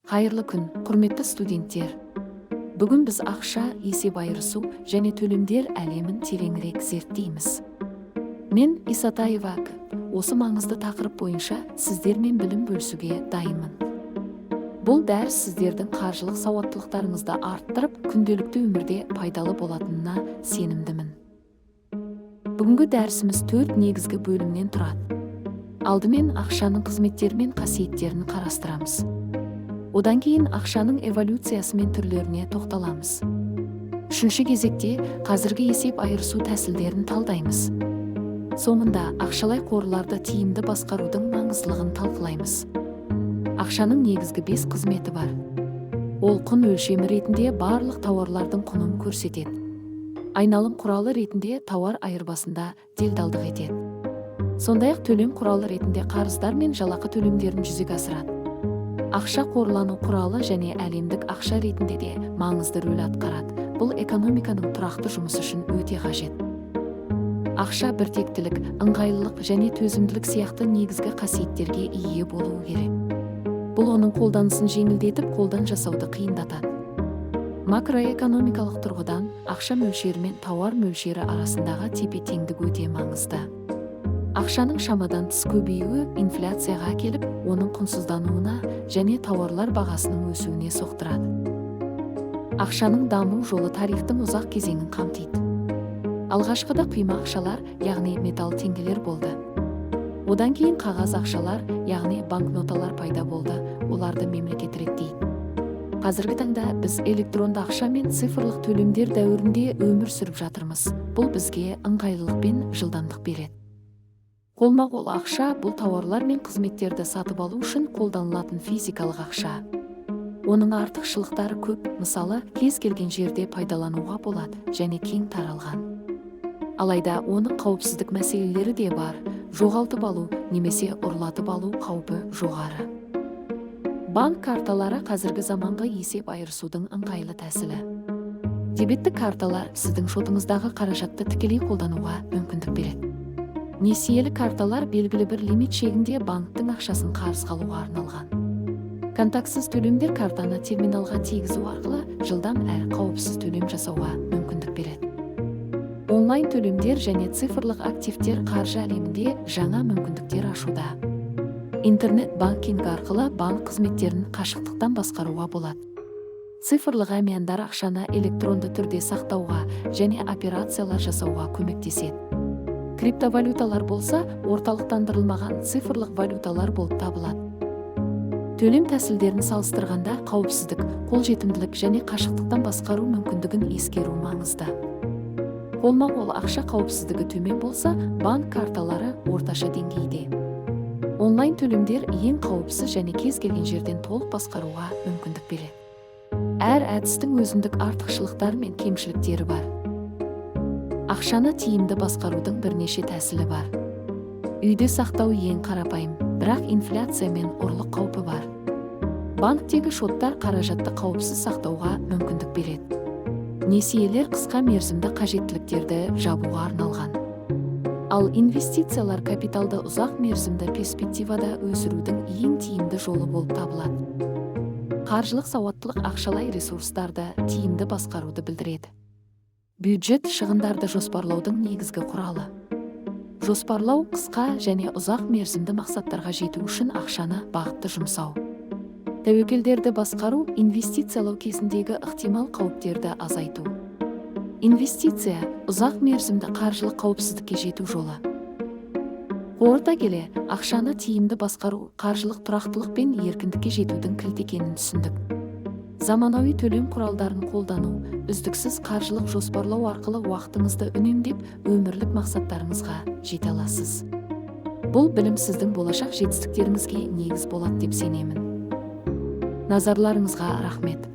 Қайырлы күн, құрметті студенттер. Бүгін біз ақша, есеп айырысу және төлемдер әлемін тереңірек зерттейміз. Мен Исатаева, осы маңызды тақырып бойынша сіздермен білім бөлісуге дайынмын. Бұл дәріс сіздердің қаржылық сауаттылықтарыңызды арттырып, күнделікті өмірде пайдалы болатынына сенімдімін. Бүгінгі дәрісіміз 4 негізгі бөлімнен тұрады. Алдымен ақшаның қызметтері мен қасиеттерін қарастырамыз. Одан кейін ақшаның эволюциясы мен түрлеріне тоқталамыз. Үшінші кезекте қазіргі есеп айырысу тәсілдерін талдаймыз. Соңында ақшалай қорларды тиімді басқарудың маңыздылығын талқылаймыз. Ақшаның негізгі 5 қызметі бар. Ол құн өлшемі ретінде барлық тауарлардың құнын көрсетеді. Айналым құралы ретінде тауар айырбасында делдалдық етеді. Сондай-ақ төлем құралы ретінде қарыздар мен жалақы төлемдерін жүзеге асырады. Ақша қорлану құралы және әлемдік ақша ретінде де маңызды рөл атқарады. Бұл экономиканың тұрақты жұмысы үшін өте қажет. Ақша біртектілік, ыңғайлылық және төзімділік сияқты негізгі қасиеттерге ие болуы керек. Бұл оның қолданысын жеңілдетіп, қолдан жасауды қиындатады. Макроэкономикалық тұрғыдан ақша мөлшері мен тауар мөлшері арасындағы тепе-теңдік өте маңызды. Ақшаның шамадан тыс көбеюі инфляцияға әкеліп, оның құнсыздануына және тауарлар бағасының өсуіне соқтырады. Ақшаның даму жолы тарихтың ұзақ кезеңін қамтиды. Алғашқыда құйма ақшалар, яғни металл теңгелер болды. Одан кейін қағаз ақшалар, яғни банкноталар пайда болды. Оларды мемлекет реттейді. Қазіргі таңда біз электронды ақша мен цифрлық төлемдер дәуірінде өмір сүріп жатырмыз. Бұл бізге ыңғайлылық пен жылдамдық береді. Қолма-қол ақша бұл тауарлар мен қызметтерді сатып алу үшін қолданылатын физикалық ақша. Оның артықшылықтары көп, мысалы, кез келген жерде пайдалануға болады және кең таралған. Алайда оның қауіпсіздік мәселелері де бар. Жоғалтып алу немесе ұрлатып алу қаупі жоғары. Банк карталары қазіргі заманғы есеп айырысудың ыңғайлы тәсілі. Дебеттік карталар сіздің шотыңыздағы қаражатты тікелей қолдануға мүмкіндік береді. Несиелі карталар белгілі бір лимит шегінде банктың ақшасын қарызға алуға арналған. Контактсыз төлемдер картаны терминалға тигізу арқылы жылдам әрі қауіпсіз төлем жасауға мүмкіндік береді. Онлайн төлемдер және цифрлық активтер қаржы әлемінде жаңа мүмкіндіктер ашуда. Интернет банкинг арқылы банк қызметтерін қашықтықтан басқаруға болады. Цифрлық әмияндар ақшаны электронды түрде сақтауға және операциялар жасауға көмектеседі. Криптовалюталар болса, орталықтандырылмаған цифрлық валюталар болып табылады. Төлем тәсілдерін салыстырғанда қауіпсіздік, қолжетімділік және қашықтықтан басқару мүмкіндігін ескеру маңызды. Қолма-қол ақша қауіпсіздігі төмен болса, банк карталары орташа деңгейде. Онлайн төлемдер ең қауіпсіз және кез келген жерден толық басқаруға мүмкіндік береді. Әр әдістің өзіндік артықшылықтары мен кемшіліктері бар. Ақшаны тиімді басқарудың бірнеше тәсілі бар. Үйде сақтау ең қарапайым, бірақ инфляция мен ұрлық қаупі бар. Банктегі шоттар қаражатты қауіпсіз сақтауға мүмкіндік береді. Несиелер қысқа мерзімді қажеттіліктерді жабуға арналған. Ал инвестициялар капиталды ұзақ мерзімді перспективада өсірудің ең тиімді жолы болып табылады. Қаржылық сауаттылық ақшалай ресурстарды тиімді басқаруды білдіреді. Бюджет шығындарды жоспарлаудың негізгі құралы. Жоспарлау қысқа және ұзақ мерзімді мақсаттарға жету үшін ақшаны бағытты жұмсау. Тәуекелдерді басқару, инвестициялау кезіндегі ықтимал қауіптерді азайту. Инвестиция ұзақ мерзімді қаржылық қауіпсіздікке жету жолы. Қорыта келе, ақшаны тиімді басқару қаржылық тұрақтылық пен еркіндікке жетудің кілт екенін түсіндік. Заманауи төлем құралдарын қолдану, үздіксіз қаржылық жоспарлау арқылы уақытыңызды үнемдеп, өмірлік мақсаттарыңызға жете аласыз. Бұл білім сіздің болашақ жетістіктеріңізге негіз болады деп сенемін. Назарларыңызға рахмет.